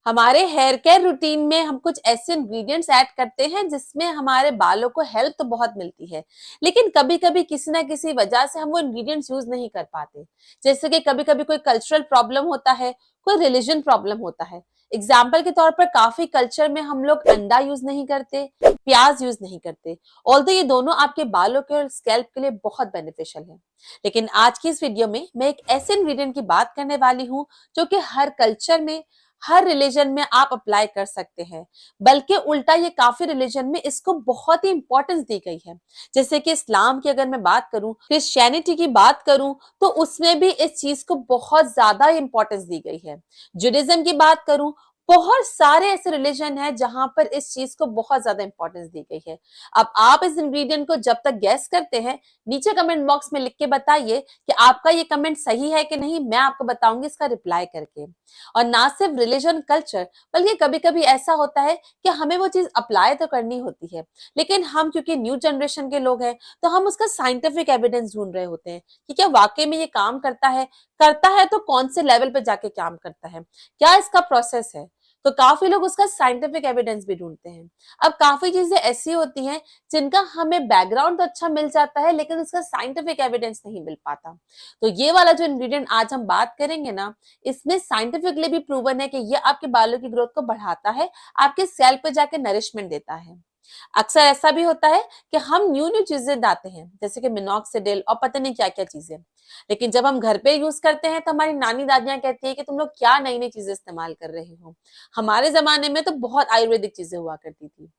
हमारे hair care routine में हम कुछ ऐसे इंग्रेडिएंट्स ऐड करते हैं जिसमें हमारे बालों को हेल्प तो बहुत मिलती है, लेकिन कभी कभी किसी ना किसी वजह से हम वो इंग्रेडिएंट्स यूज नहीं कर पाते। जैसे कि कभी कभी कोई कल्चरल प्रॉब्लम होता है, कोई रिलीजन प्रॉब्लम होता है। एग्जाम्पल के तौर पर काफी कल्चर में हम लोग अंडा यूज नहीं करते, प्याज यूज नहीं करते। ऑल्दो ये दोनों आपके बालों के और स्कैल्प के लिए बहुत बेनिफिशियल है, लेकिन आज की इस वीडियो में मैं एक ऐसे इंग्रेडिएंट की बात करने वाली हूँ जो कि हर कल्चर में, हर रिलीजन में आप अप्लाई कर सकते हैं। बल्कि उल्टा ये काफी रिलीजन में इसको बहुत ही इंपॉर्टेंस दी गई है। जैसे कि इस्लाम की अगर मैं बात करूं, क्रिश्चियनिटी की बात करूं, तो उसमें भी इस चीज को बहुत ज्यादा इंपॉर्टेंस दी गई है। जुडिज्म की बात करूं, बहुत सारे ऐसे रिलीजन है जहां पर इस चीज को बहुत ज्यादा इंपॉर्टेंस दी गई है। अब आप इस इंग्रेडिएंट को जब तक गैस करते हैं, नीचे कमेंट बॉक्स में लिख के बताइए कि आपका ये कमेंट सही है कि नहीं। मैं आपको बताऊंगी इसका रिप्लाई करके। और ना सिर्फ रिलीजन कल्चर, बल्कि कभी कभी ऐसा होता है कि हमें वो चीज अप्लाई तो करनी होती है, लेकिन हम क्योंकि न्यू जनरेशन के लोग हैं तो हम उसका साइंटिफिक एविडेंस ढूंढ रहे होते हैं कि क्या वाकई में ये काम करता है तो कौन से लेवल पे जाके काम करता है, क्या इसका प्रोसेस है। तो काफी लोग उसका साइंटिफिक एविडेंस भी ढूंढते हैं। अब काफी चीजें ऐसी होती हैं जिनका हमें बैकग्राउंड तो अच्छा मिल जाता है, लेकिन उसका साइंटिफिक एविडेंस नहीं मिल पाता। तो ये वाला जो इंग्रेडिएंट आज हम बात करेंगे ना, इसमें साइंटिफिकली भी प्रूवन है कि ये आपके बालों की ग्रोथ को बढ़ाता है, आपके सेल पे जाके नरिशमेंट देता है। अक्सर ऐसा भी होता है कि हम न्यू न्यू चीजें लाते हैं, जैसे कि मिनॉक्सिडिल और पता नहीं क्या क्या चीजें, लेकिन जब हम घर पे यूज करते हैं तो हमारी नानी दादियां कहती है कि तुम लोग क्या नई नई चीजें इस्तेमाल कर रहे हो। हमारे जमाने में तो बहुत आयुर्वेदिक चीजें हुआ करती थी।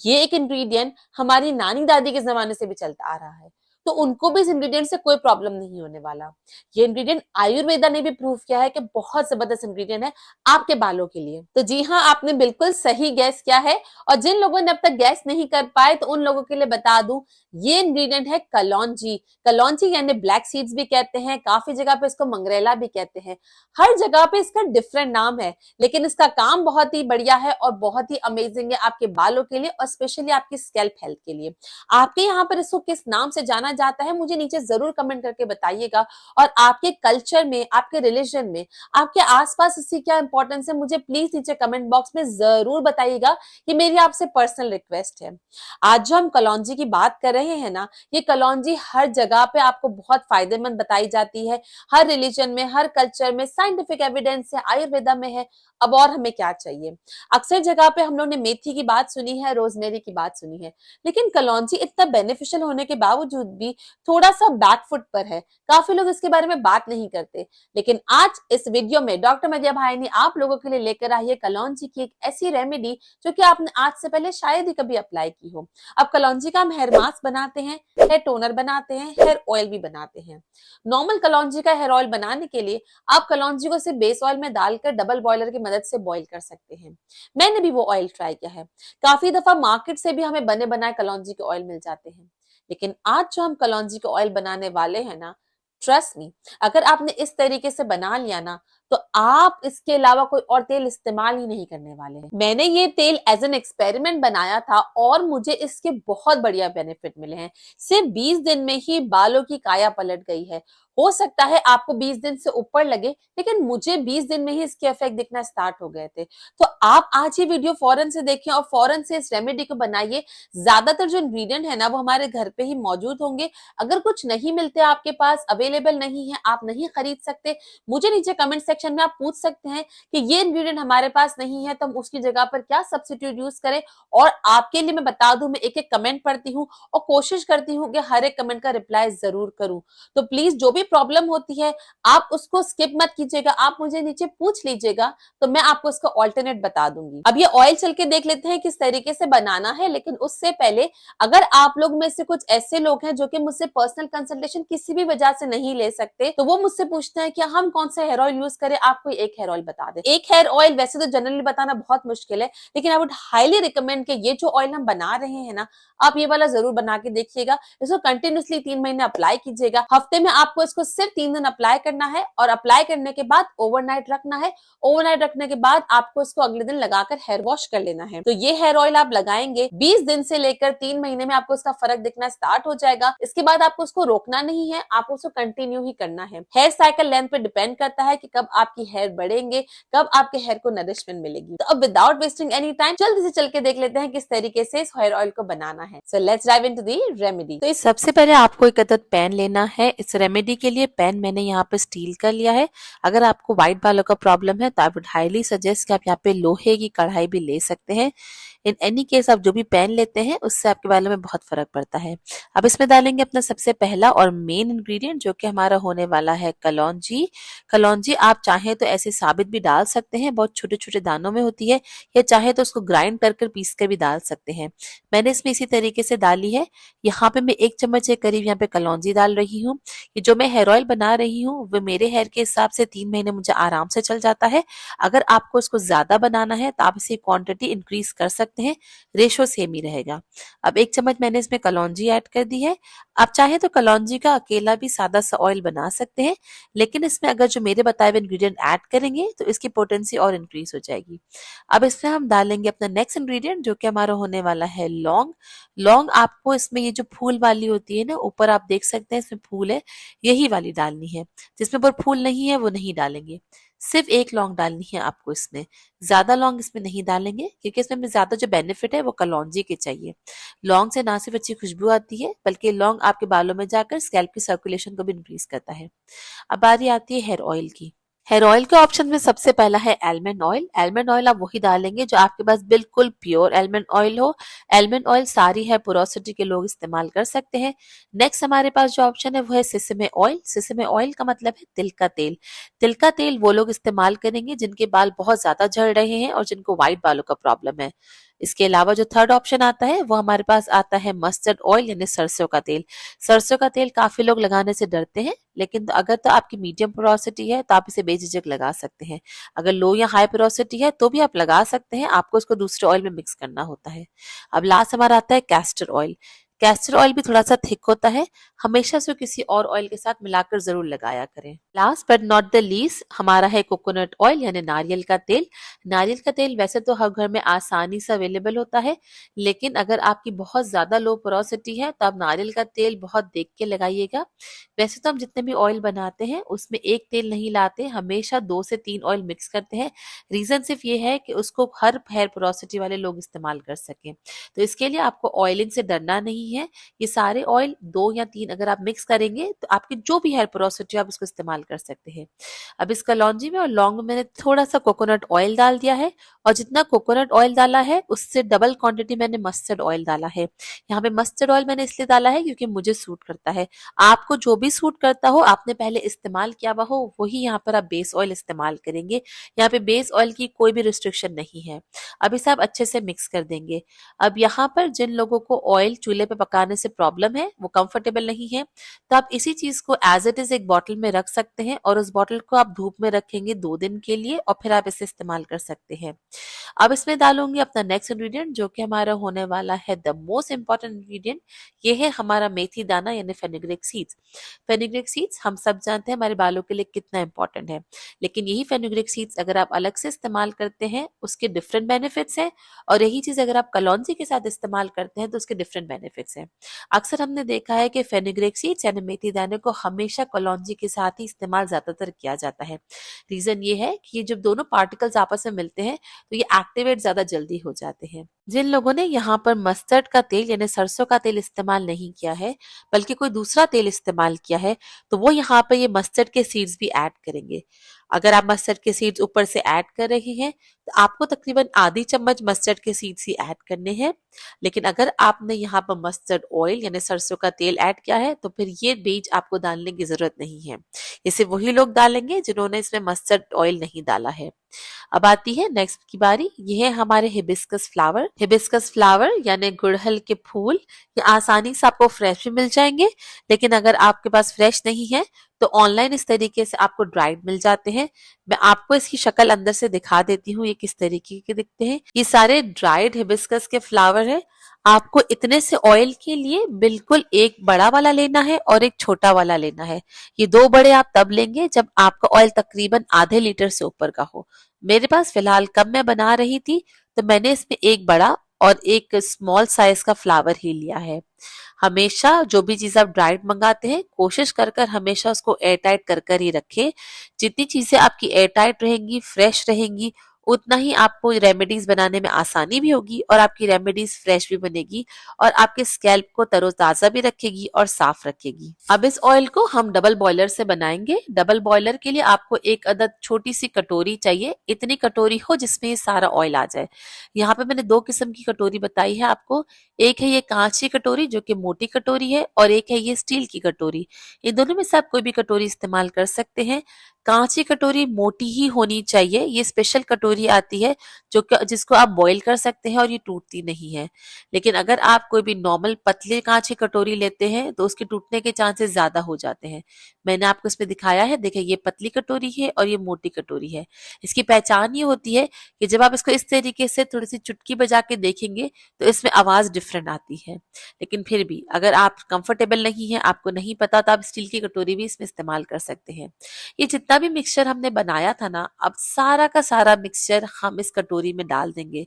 ये एक इंग्रेडिएंट हमारी नानी दादी के जमाने से भी चलता आ रहा है, तो उनको भी इस इंग्रेडिएंट से कोई प्रॉब्लम नहीं होने वाला। ये इंग्रेडिएंट आयुर्वेदा ने भी प्रूव किया है कि बहुत जबरदस्त इंग्रेडिएंट है आपके बालों के लिए। तो जी हाँ, आपने बिल्कुल सही गैस किया है। और जिन लोगों ने अब तक गैस नहीं कर पाए तो उन लोगों के लिए बता दूं, ये इंग्रेडिएंट है कलौंजी। कलौंजी यानी ब्लैक सीड्स भी कहते हैं, काफी जगह पे इसको मंगरेला भी कहते हैं। हर जगह पे इसका डिफरेंट नाम है, लेकिन इसका काम बहुत ही बढ़िया है और बहुत ही अमेजिंग है आपके बालों के लिए और स्पेशली आपकी स्कैल्प हेल्थ के लिए। आपके यहाँ पर इसको किस नाम से जाना जाता है मुझे नीचे जरूर कमेंट करके बताइएगा। और आपके कल्चर में, आपके रिलीजन में, आपके आसपास इसकी क्या इंपॉर्टेंस है, मुझे प्लीज नीचे कमेंट बॉक्स में जरूर बताइएगा। ये मेरी आपसे पर्सनल रिक्वेस्ट है। आज जो हम कलौंजी की बात कर रहे हैं ना, ये कलौंजी हर जगह पे आपको बहुत फायदेमंद बताई जाती है। हर रिलीजन में, हर कल्चर में साइंटिफिक एविडेंस है, आयुर्वेदा में है। अब और हमें क्या चाहिए। अक्सर जगह पे हम लोग ने मेथी की बात सुनी है, रोजमेरी की बात सुनी है, लेकिन कलौंजी इतना बेनिफिशियल होने के बावजूद भी थोड़ा सा बैकफुट पर है। काफी लोग इसके बारे में बात नहीं करते, लेकिन आज इस वीडियो में डॉक्टर मदिया भाई ने आप लोगों के लिए लेकर आई है कलौंजी की एक ऐसी रेमेडी जो कि आपने आज से पहले शायद ही कभी अप्लाई की हो। अब कलौंजी का हम हेयर मास्क बनाते हैं, हेयर टोनर बनाते हैं, हेयर ऑयल भी बनाते हैं। नॉर्मल कलौंजी का हेयर ऑयल बनाने के लिए आप कलौंजी को सिर्फ बेस ऑयल में डालकर डबल बॉयलर की मदद से बॉईल कर सकते हैं। मैंने भी वो ऑयल ट्राई किया है। काफी दफा मार्केट से भी हमें बने बनाए कलौंजी के ऑयल मिल जाते हैं, लेकिन आज जो हम कलौंजी के ऑयल बनाने वाले हैं ना, ट्रस्ट मी, अगर आपने इस तरीके से बना लिया ना, तो आप इसके अलावा कोई और तेल इस्तेमाल ही नहीं करने वाले हैं। मैंने ये तेल एज एन एक्सपेरिमेंट बनाया था और मुझे इसके बहुत बढ़िया बेनिफिट मिले हैं। सिर्फ 20 दिन में ही बालों की काया पलट गई है। हो सकता है आपको 20 दिन से ऊपर लगे, लेकिन मुझे 20 दिन में ही इसके इफेक्ट दिखना स्टार्ट हो गए थे। तो आप आज ही वीडियो फौरन से देखें और फौरन से इस रेमेडी को बनाइए। ज्यादातर जो इंग्रेडिएंट है ना, वो हमारे घर पे ही मौजूद होंगे। अगर कुछ नहीं मिलते, आपके पास अवेलेबल नहीं है, आप नहीं खरीद सकते, मुझे नीचे कमेंट सेक्शन में आप पूछ सकते हैं कि ये इंग्रेडिएंट हमारे पास नहीं है तो हम उसकी जगह पर क्या सब्स्टिट्यूट यूज करें। और आपके लिए मैं बता दूं, मैं एक एक कमेंट पढ़ती हूँ और कोशिश करती हूँ कि हर एक कमेंट का रिप्लाई जरूर करूं। तो प्लीज जो भी प्रॉब्लम होती है आप उसको स्किप मत कीजिएगा, आप मुझे नीचे पूछ लीजिएगा, तो मैं आपको इसका ऑल्टरनेट बता दूंगी। अब ये ऑयल चल के देख लेते हैं किस तरीके से बनाना है, लेकिन उससे पहले अगर आप लोग में से कुछ ऐसे लोग हैं जो कि मुझसे पर्सनल कंसल्टेशन किसी भी वजह से नहीं ले सकते, तो वो मुझसे पूछते हैं कि हम कौन सा हेयर ऑयल यूज करें, आप कोई एक हेयर ऑयल बता दें। एक हेयर ऑयल वैसे तो जनरली बताना बहुत मुश्किल है, लेकिन आई वुड हाईली रिकमेंड कि ये जो ऑयल हम बना रहे हैं ना, आप ये वाला जरूर बना के देखिएगा। इसको कंटिन्यूसली 3 महीने अप्लाई कीजिएगा। हफ्ते में आपको इसको सिर्फ 3 दिन अप्लाई करना है और अप्लाई करने के बाद ओवरनाइट रखना है। ओवरनाइट रखने के बाद आपको इसको अगले दिन लगाकर हेयर वॉश कर लेना है। तो ये हेयर ऑयल आप लगाएंगे 20 दिन से लेकर 3 महीने में आपको इसका फर्क दिखना स्टार्ट हो जाएगा। इसके बाद आपको उसको रोकना नहीं है, आपको उसको कंटिन्यू ही करना है। हेयर साइकिल लेंथ पे डिपेंड करता है कि कब आपकी हेयर बढ़ेंगे, कब आपके हेयर को नरिशमेंट मिलेगी। तो अब विदाउट वेस्टिंग एनी टाइम जल्दी से चल के देख लेते हैं किस तरीके से इस हेयर ऑयल को बनाना है। So let's dive into the remedy. तो सबसे पहले आपको एक अदद पैन लेना है। इस रेमेडी के लिए पैन मैंने यहाँ पे स्टील का लिया है। अगर आपको व्हाइट बालों का प्रॉब्लम है तो आई वुड हाईली सजेस्ट कि आप यहाँ पे लोहे की कढ़ाई भी ले सकते हैं। इन एनी केस आप जो भी पैन लेते हैं उससे आपके बालों में बहुत फर्क पड़ता है। अब इसमें डालेंगे अपना सबसे पहला और मेन इंग्रेडिएंट जो कि हमारा होने वाला है कलौंजी। कलौंजी आप चाहें तो ऐसे साबित भी डाल सकते हैं, बहुत छोटे छोटे दानों में होती है, या चाहे तो उसको ग्राइंड कर पीस कर भी डाल सकते हैं। मैंने इसमें इसी तरीके से डाली है। यहाँ पे मैं 1 चम्मच के करीब यहाँ पे कलौंजी डाल रही हूँ। ये जो मैं हेयर ऑयल बना रही हूँ वो मेरे हेयर के हिसाब से 3 महीने मुझे आराम से चल जाता है। अगर आपको इसको ज्यादा बनाना है तो आप इसी क्वांटिटी इंक्रीज कर सकते हैं, रेशो सेम ही रहेगा। अब 1 चम्मच मैंने इसमें कलौंजी ऐड कर दी है। आप चाहे तो कलौंजी का अकेला भी सादा सा ऑयल बना सकते हैं, लेकिन इसमें अगर जो मेरे बताए हुए इंग्रेडिएंट ऐड करेंगे तो इसकी पोटेंसी और इंक्रीज हो जाएगी। अब इसमें हम डालेंगे अपना नेक्स्ट इंग्रेडिएंट जो कि हमारा होने वाला है लौंग। लौंग आपको इसमें ये जो फूल वाली होती है ना, ऊपर आप देख सकते हैं इसमें फूल है, यही वाली डालनी है। जिसमें ऊपर फूल नहीं है वो नहीं डालेंगे। सिर्फ 1 लौंग डालनी है आपको इसमें, ज्यादा लौंग इसमें नहीं डालेंगे क्योंकि इसमें ज्यादा जो बेनिफिट है वो कलौंजी के चाहिए। लौंग से ना सिर्फ अच्छी खुशबू आती है बल्कि लौंग आपके बालों में जाकर स्कैल्प की सर्कुलेशन को भी इंक्रीज करता है। अब बारी आती है हेयर ऑयल की। हेयर ऑयल के ऑप्शन में सबसे पहला है आलमंड ऑयल। आलमंड ऑयल आप वही डालेंगे जो आपके पास बिल्कुल प्योर आलमंड ऑयल हो। आलमंड ऑयल सारी है पोरोसिटी के लोग इस्तेमाल कर सकते हैं। नेक्स्ट हमारे पास जो ऑप्शन है वो है सिसमे ऑयल। सिसमे ऑयल का मतलब है तिल का तेल। तिल का तेल वो लोग इस्तेमाल करेंगे जिनके बाल बहुत ज्यादा झड़ रहे हैं और जिनको व्हाइट बालों का प्रॉब्लम है। इसके अलावा जो थर्ड ऑप्शन आता है वो हमारे पास आता है मस्टर्ड ऑयल यानी सरसों का तेल। सरसों का तेल काफी लोग लगाने से डरते हैं, लेकिन अगर तो आपकी मीडियम पोरोसिटी है तो आप इसे बेझिझक लगा सकते हैं। अगर लो या हाई पोरोसिटी है तो भी आप लगा सकते हैं, आपको इसको दूसरे ऑयल में मिक्स करना होता है। अब लास्ट हमारा आता है कैस्टर ऑयल। कैस्टर ऑयल भी थोड़ा सा थिक होता है, हमेशा से किसी और ऑयल के साथ मिलाकर जरूर लगाया करें। Last but not the least हमारा है कोकोनट ऑयल यानी नारियल का तेल। नारियल का तेल वैसे तो हर घर में आसानी से अवेलेबल होता है, लेकिन अगर आपकी बहुत ज्यादा लो पोरोसिटी है तो आप नारियल का तेल बहुत देख के लगाइएगा। वैसे तो हम जितने भी ऑयल बनाते हैं उसमें एक तेल नहीं लाते, हमेशा 2 से 3 ऑयल मिक्स करते हैं। रीजन सिर्फ ये है कि उसको हर हेयर पोरोसिटी वाले लोग इस्तेमाल कर सकें। तो इसके लिए आपको ऑयलिंग से डरना नहीं है। ये सारे ऑयल 2 या 3 अगर आप मिक्स करेंगे तो आपकी जो भी हेयर पोरोसिटी आप उसको इस्तेमाल कर सकते हैं। अब इस कलौंजी में और लौंग में मैंने थोड़ा सा कोकोनट ऑयल डाल दिया है, और जितना कोकोनट ऑयल डाला है उससे डबल क्वांटिटी मैंने मस्टर्ड ऑयल डाला है। यहाँ पे मस्टर्ड ऑयल मैंने इसलिए डाला है क्योंकि मुझे सूट करता है। आपको जो भी सूट करता हो, आपने पहले इस्तेमाल किया हुआ हो, वही यहाँ पर आप बेस ऑयल इस्तेमाल करेंगे। यहाँ पे बेस ऑयल की कोई भी रिस्ट्रिक्शन नहीं है। अब इसे आप अच्छे से मिक्स कर देंगे। अब यहाँ पर जिन लोगों को ऑयल चूल्हे पे पकाने से प्रॉब्लम है, वो कंफर्टेबल नहीं है, तो आप इसी चीज को एज इट इज एक बॉटल में रख सकते हैं और उस बॉटल को आप धूप में रखेंगे 2 दिन के लिए और फिर आप इसे इस्तेमाल कर सकते हैं। अब इसमें डालूंगी अपना नेक्स्ट इंग्रेडिएंट जो कि हमारा होने वाला है द मोस्ट इंपॉर्टेंट इंग्रेडिएंट। ये है हमारा मेथी दाना यानी फेनुग्रीक सीड्स। फेनुग्रीक सीड्स हम सब जानते हैं हमारे बालों के लिए कितना इंपॉर्टेंट है, लेकिन यही फेनुग्रीक सीड्स अगर आप अलग से इस्तेमाल करते हैं उसके डिफरेंट बेनिफिट्स हैं, और यही चीज अगर आप कलौंजी के साथ इस्तेमाल करते हैं तो उसके डिफरेंट बेनिफिट्स हैं। अक्सर हमने देखा है कि फेनुग्रीक सीड्स यानी मेथी दाने को हमेशा कलौंजी के साथ ही इस्तेमाल ज्यादातर किया जाता है। रीजन ये है कि जब दोनों पार्टिकल्स आपस में मिलते हैं तो ये एक्टिवेट ज्यादा जल्दी हो जाते हैं। जिन लोगों ने यहाँ पर मस्टर्ड का तेल यानी सरसों का तेल इस्तेमाल नहीं किया है बल्कि कोई दूसरा तेल इस्तेमाल किया है, तो वो यहाँ पर ये मस्टर्ड के सीड्स भी ऐड करेंगे। अगर आप मस्टर्ड के सीड्स ऊपर से ऐड कर रहे हैं तो आपको तकरीबन आधी चम्मच मस्टर्ड के सीड्स ही ऐड करने हैं। लेकिन अगर आपने यहाँ पर मस्टर्ड ऑयल यानी सरसों का तेल ऐड किया है तो फिर ये बीज आपको डालने की जरूरत नहीं है। इसे वही लोग डालेंगे जिन्होंने इसमें मस्टर्ड ऑयल नहीं डाला है। अब आती है नेक्स्ट की बारी। ये है हमारे हिबिस्कस फ्लावर। हिबिस्कस फ्लावर यानी गुड़हल के फूल, ये आसानी से आपको फ्रेश भी मिल जाएंगे, लेकिन अगर आपके पास फ्रेश नहीं है तो ऑनलाइन इस तरीके से आपको ड्राइड मिल जाते हैं। मैं आपको इसकी शक्ल अंदर से दिखा देती हूँ ये किस तरीके के दिखते हैं। ये सारे ड्राइड हिबिस्कस के फ्लावर है। आपको इतने से ऑयल के लिए बिल्कुल एक बड़ा वाला लेना है और एक छोटा वाला लेना है। ये 2 बड़े आप तब लेंगे जब आपका ऑयल तकरीबन आधे लीटर से ऊपर का हो। मेरे पास फिलहाल कम मैं बना रही थी, तो मैंने इसमें एक बड़ा और एक स्मॉल साइज का फ्लावर ही लिया है। हमेशा जो भी चीज़ आप ड्राइड मंगाते हैं, कोशिश कर कर हमेशा उसको एयर टाइट कर कर ही रखें। जितनी चीज़ें आपकी एयर टाइट रहेंगी, फ्रेश रहेंगी, उतना ही आपको रेमेडीज बनाने में आसानी भी होगी और आपकी रेमेडीज फ्रेश भी बनेगी और आपके स्कैल्प को तरोताजा भी रखेगी और साफ रखेगी। अब इस ऑयल को हम डबल बॉयलर से बनाएंगे। डबल बॉयलर के लिए आपको एक अदद छोटी सी कटोरी चाहिए, इतनी कटोरी हो जिसमें ये सारा ऑयल आ जाए। यहाँ पे मैंने 2 किस्म की कटोरी बताई है आपको। एक है ये कांच की कटोरी जो कि मोटी कटोरी है, और एक है ये स्टील की कटोरी। इन दोनों में से आप कोई भी कटोरी इस्तेमाल कर सकते हैं। कांच की कटोरी मोटी ही होनी चाहिए। ये स्पेशल कटोरी आती है जिसको आप बॉईल कर सकते हैं और ये टूटती नहीं है। लेकिन अगर आप कोई भी नॉर्मल पतले कांच की कटोरी लेते हैं तो उसके टूटने के चांसेस ज्यादा हो जाते हैं। मैंने आपको इसमें दिखाया है, देखिए ये पतली कटोरी है और ये मोटी कटोरी है। इसकी पहचान ये होती है कि जब आप इसको इस तरीके से थोड़ी सी चुटकी बजा के देखेंगे तो इसमें आवाज डिफरेंट आती है। लेकिन फिर भी अगर आप कंफर्टेबल नहीं है, आपको नहीं पता, तो आप स्टील की कटोरी भी इसमें इस्तेमाल कर सकते हैं। ये जितना भी मिक्सचर हमने बनाया था ना, अब सारा का सारा मिक्सचर हम इस कटोरी में डाल देंगे।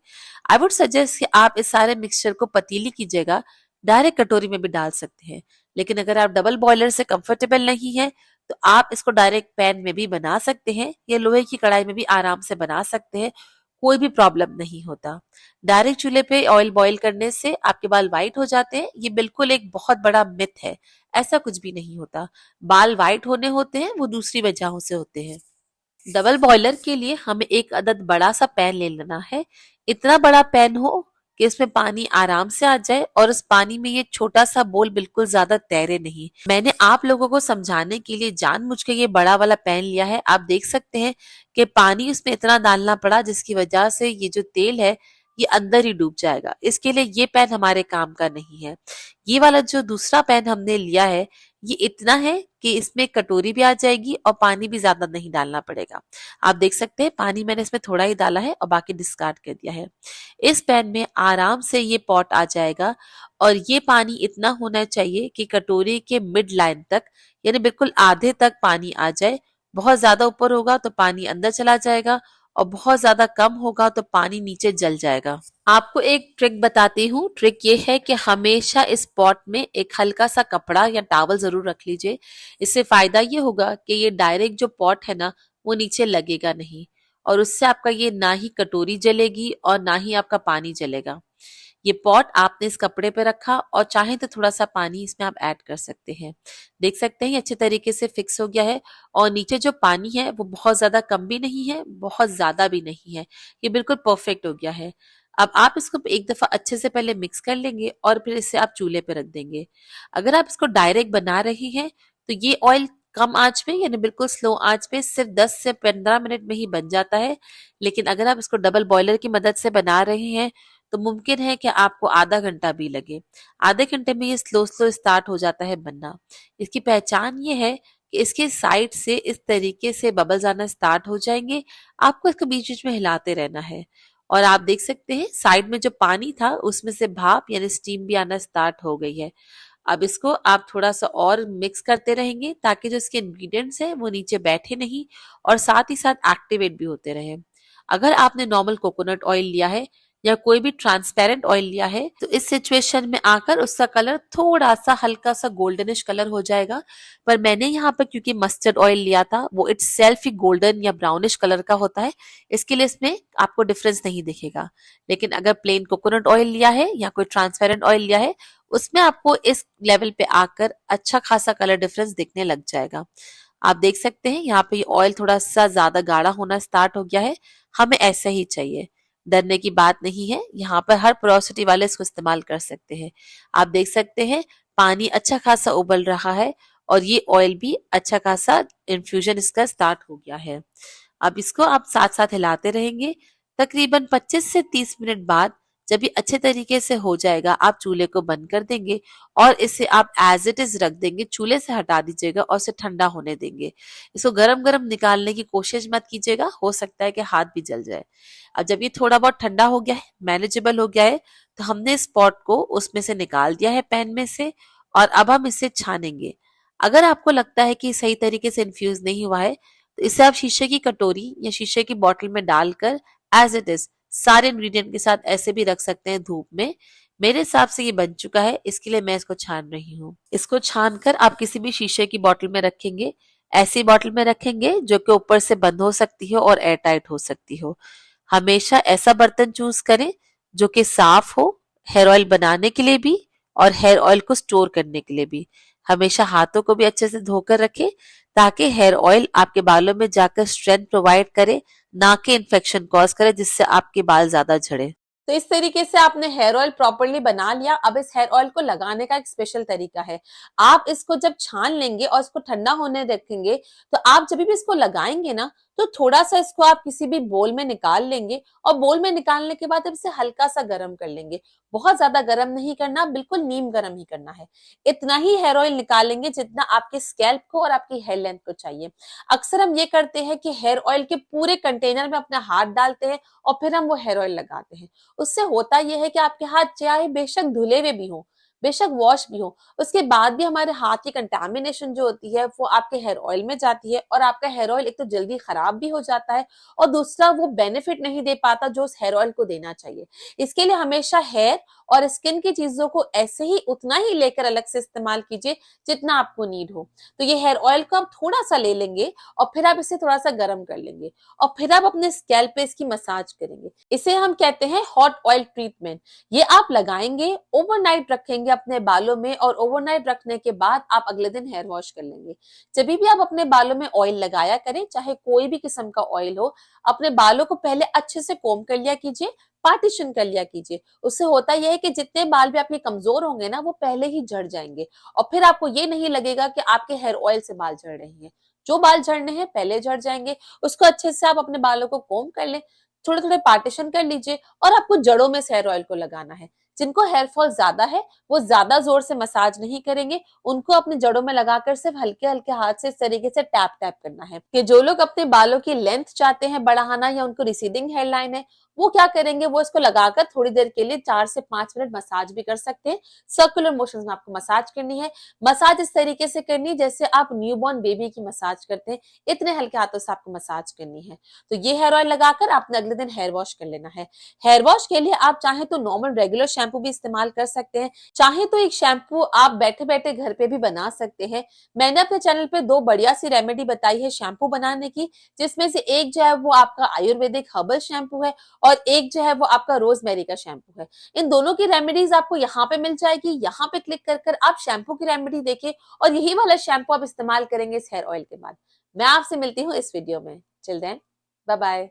आई वुड सजेस्ट कि आप इस सारे मिक्सचर को पतीली की जगह डायरेक्ट कटोरी में भी डाल सकते हैं। लेकिन अगर आप डबल बॉयलर से कंफर्टेबल नहीं है तो आप इसको डायरेक्ट पैन में भी बना सकते हैं या लोहे की कढ़ाई में भी आराम से बना सकते हैं। कोई भी प्रॉब्लम नहीं होता। डायरेक्ट चूल्हे पे ऑयल बॉईल करने से आपके बाल व्हाइट हो जाते हैं, ये बिल्कुल एक बहुत बड़ा मिथ है। ऐसा कुछ भी नहीं होता। बाल व्हाइट होने होते हैं वो दूसरी वजहों से होते हैं। डबल बॉयलर के लिए हमें एक अदद बड़ा सा पैन ले लेना है। इतना बड़ा पैन हो कि इसमें पानी आराम से आ जाए और उस पानी में ये छोटा सा बोल बिल्कुल ज्यादा तैरे नहीं। मैंने आप लोगों को समझाने के लिए जानबूझ के ये बड़ा वाला पैन लिया है। आप देख सकते हैं कि पानी उसमें इतना डालना पड़ा जिसकी वजह से ये जो तेल है ये अंदर ही डूब जाएगा। इसके लिए ये पैन हमारे काम का नहीं है। ये वाला जो दूसरा पैन हमने लिया है ये इतना है कि इसमें कटोरी भी आ जाएगी और पानी भी ज्यादा नहीं डालना पड़ेगा। आप देख सकते हैं पानी मैंने इसमें थोड़ा ही डाला है और बाकी डिस्कार्ड कर दिया है। इस पैन में आराम से ये पॉट आ जाएगा और ये पानी इतना होना चाहिए कि कटोरी के मिड लाइन तक, यानी बिल्कुल आधे तक पानी आ जाए। बहुत ज्यादा ऊपर होगा तो पानी अंदर चला जाएगा और बहुत ज्यादा कम होगा तो पानी नीचे जल जाएगा। आपको एक ट्रिक बताती हूँ। ट्रिक ये है कि हमेशा इस पॉट में एक हल्का सा कपड़ा या टॉवल जरूर रख लीजिए। इससे फायदा ये होगा कि ये डायरेक्ट जो पॉट है ना वो नीचे लगेगा नहीं, और उससे आपका ये ना ही कटोरी जलेगी और ना ही आपका पानी जलेगा। ये पॉट आपने इस कपड़े पे रखा और चाहे तो थोड़ा सा पानी इसमें आप ऐड कर सकते हैं। देख सकते हैं ये अच्छे तरीके से फिक्स हो गया है और नीचे जो पानी है वो बहुत ज्यादा कम भी नहीं है, बहुत ज्यादा भी नहीं है। ये बिल्कुल परफेक्ट हो गया है। अब आप इसको एक दफा अच्छे से पहले मिक्स कर लेंगे और फिर इसे आप चूल्हे पे रख देंगे। अगर आप इसको डायरेक्ट बना रही हैं तो ये ऑयल कम आंच पे यानी बिल्कुल स्लो आंच पे सिर्फ 10 से 15 मिनट में ही बन जाता है। लेकिन अगर आप इसको डबल बॉयलर की मदद से बना रहे हैं तो मुमकिन है कि आपको आधा घंटा भी लगे। आधे घंटे में ये स्लो स्लो स्टार्ट हो जाता है बनना। इसकी पहचान ये है कि इसके साइड से इस तरीके से बबल्स आना स्टार्ट हो जाएंगे। आपको इसको बीच बीच में हिलाते रहना है और आप देख सकते हैं साइड में जो पानी था उसमें से भाप यानी स्टीम भी आना स्टार्ट हो गई है। अब इसको आप थोड़ा सा और मिक्स करते रहेंगे ताकि जो इसके इंग्रेडिएंट्स हैं वो नीचे बैठे नहीं और साथ ही साथ एक्टिवेट भी होते रहे। अगर आपने नॉर्मल कोकोनट ऑयल लिया है या कोई भी ट्रांसपेरेंट ऑयल लिया है तो इस सिचुएशन में आकर उसका कलर थोड़ा सा हल्का सा गोल्डनिश कलर हो जाएगा। पर मैंने यहाँ पर क्योंकि मस्टर्ड ऑयल लिया था वो इट्स सेल्फ ही गोल्डन या ब्राउनिश कलर का होता है, इसके लिए इसमें आपको डिफरेंस नहीं दिखेगा। लेकिन अगर प्लेन कोकोनट ऑयल लिया है या कोई ट्रांसपेरेंट ऑयल लिया है उसमें आपको इस लेवल पे आकर अच्छा खासा कलर डिफरेंस दिखने लग जाएगा। आप देख सकते हैं यहाँ पे ऑयल थोड़ा सा ज्यादा गाढ़ा होना स्टार्ट हो गया है। हमें ऐसा ही चाहिए, डरने की बात नहीं है। यहाँ पर हर पोरोसिटी वाले इसको इस्तेमाल कर सकते हैं। आप देख सकते हैं पानी अच्छा खासा उबल रहा है और ये ऑयल भी अच्छा खासा इन्फ्यूजन इसका स्टार्ट हो गया है। अब इसको आप साथ साथ हिलाते रहेंगे। तकरीबन 25 से 30 मिनट बाद जब ये अच्छे तरीके से हो जाएगा, आप चूल्हे को बंद कर देंगे और इसे आप एज इट इज रख देंगे, चूल्हे से हटा दीजिएगा और इसे ठंडा होने देंगे। इसको गरम गरम निकालने की कोशिश मत कीजिएगा, हो सकता है कि हाथ भी जल जाए। अब जब ये थोड़ा बहुत ठंडा हो गया है, मैनेजेबल हो गया है, तो हमने इस पॉट को उसमें से निकाल दिया है पैन में से, और अब हम इसे छानेंगे। अगर आपको लगता है कि सही तरीके से इन्फ्यूज नहीं हुआ है, तो इसे आप शीशे की कटोरी या शीशे की बोतल में डालकर एज इट इज सारे इंग्रेडिएंट के साथ ऐसे भी रख सकते हैं धूप में। मेरे हिसाब से ये बन चुका है, इसके लिए मैं इसको छान रही हूँ। इसको छान कर आप किसी भी शीशे की बोतल में रखेंगे, ऐसी बोतल में रखेंगे जो कि ऊपर से बंद हो सकती हो और एयर टाइट हो सकती हो। हमेशा ऐसा बर्तन चूज करें जो कि साफ हो, हेयर ऑयल बनाने के लिए भी और हेयर ऑयल को स्टोर करने के लिए भी। हमेशा हाथों को भी अच्छे से धोकर रखें ताकि हेयर ऑयल आपके बालों में जाकर स्ट्रेंथ प्रोवाइड करे, ना कि इन्फेक्शन कॉज करे जिससे आपके बाल ज्यादा झड़े। तो इस तरीके से आपने हेयर ऑयल प्रॉपरली बना लिया। अब इस हेयर ऑयल को लगाने का एक स्पेशल तरीका है। आप इसको जब छान लेंगे और इसको ठंडा होने रखेंगे, तो आप जब भी इसको लगाएंगे ना, तो थोड़ा सा इसको आप किसी भी बोल में निकाल लेंगे और बोल में निकालने के बाद अब इसे हल्का सा गर्म कर लेंगे। बहुत ज्यादा गर्म नहीं करना, बिल्कुल नीम गर्म ही करना है। इतना ही हेयर ऑयल निकालेंगे जितना आपके स्कैल्प को और आपकी हेयर लेंथ को चाहिए। अक्सर हम ये करते हैं कि हेयर ऑयल के पूरे कंटेनर में अपना हाथ डालते हैं और फिर हम वो हेयर ऑयल लगाते हैं। उससे होता यह है कि आपके हाथ चाहे बेशक धुले हुए भी हो, बेशक वॉश भी हो, उसके बाद भी हमारे हाथ की कंटामिनेशन जो होती है वो आपके हेयर ऑयल में जाती है और आपका हेयर ऑयल एक तो जल्दी खराब भी हो जाता है और दूसरा वो बेनिफिट नहीं दे पाता जो उस हेयर ऑयल को देना चाहिए। इसके लिए हमेशा हेयर और स्किन की चीजों को ऐसे ही उतना ही लेकर अलग से इस्तेमाल कीजिए जितना आपको नीड हो। तो ये हेयर ऑयल को आप थोड़ा सा ले लेंगे और फिर आप इसे थोड़ा सा गर्म कर लेंगे और फिर आप अपने स्कैल्प पे इसकी मसाज करेंगे। इसे हम कहते हैं हॉट ऑयल ट्रीटमेंट। ये आप लगाएंगे, ओवरनाइट रखेंगे अपने बालों में और ओवरनाइट रखने के बाद आप अगले दिन हेयर वॉश कर लेंगे। जब भी आप अपने बालों में ऑयल लगाया करें, चाहे कोई भी किस्म का ऑयल हो, अपने बालों को पहले अच्छे से कोम कर लिया कीजिए, पार्टीशन कर लिया कीजिए। उससे होता यह है कि जितने बाल भी आपके कमजोर होंगे ना, वो पहले ही झड़ जाएंगे और फिर आपको ये नहीं लगेगा कि आपके हेयर ऑयल से बाल झड़ रहे हैं। जो बाल झड़ने हैं पहले झड़ जाएंगे। उसको अच्छे से आप अपने बालों को कोम कर लें, थोड़े थोड़े पार्टीशन कर लीजिए और आपको जड़ों में हेयर ऑयल को लगाना है। जिनको हेयर फॉल ज्यादा है वो ज्यादा जोर से मसाज नहीं करेंगे, उनको अपने जड़ों में लगाकर सिर्फ हल्के हल्के हाथ से इस तरीके से टैप टैप करना है। कि जो लोग अपने बालों की लेंथ चाहते हैं बढ़ाना या उनको रिसीडिंग हेयर लाइन है, वो क्या करेंगे, वो इसको लगाकर थोड़ी देर के लिए 4 से 5 मिनट मसाज भी कर सकते हैं। सर्कुलर मोशन में आपको मसाज करनी है। मसाज इस तरीके से करनी है जैसे आप न्यूबॉर्न बेबी की मसाज करते हैं, इतने हल्के हाथों से आपको मसाज करनी है। तो ये हेयर ऑयल लगाकर आपने अगले दिन हेयर वॉश कर लेना है। हेयर वॉश के लिए आप चाहे तो नॉर्मल रेगुलर शैम्पू भी इस्तेमाल कर सकते हैं, चाहे तो एक शैम्पू आप बैठे बैठे घर पे भी बना सकते हैं। मैंने अपने चैनल पे 2 बढ़िया सी रेमेडी बताई है शैम्पू बनाने की, जिसमें से एक जो है वो आपका आयुर्वेदिक हर्बल शैम्पू है और एक जो है वो आपका रोजमेरी का शैम्पू है। इन दोनों की रेमेडीज आपको यहाँ पे मिल जाएगी। यहाँ पे क्लिक कर कर आप शैम्पू की रेमेडी देखें और यही वाला शैम्पू आप इस्तेमाल करेंगे इस हेयर ऑयल के बाद। मैं आपसे मिलती हूँ इस वीडियो में। Till then, bye bye.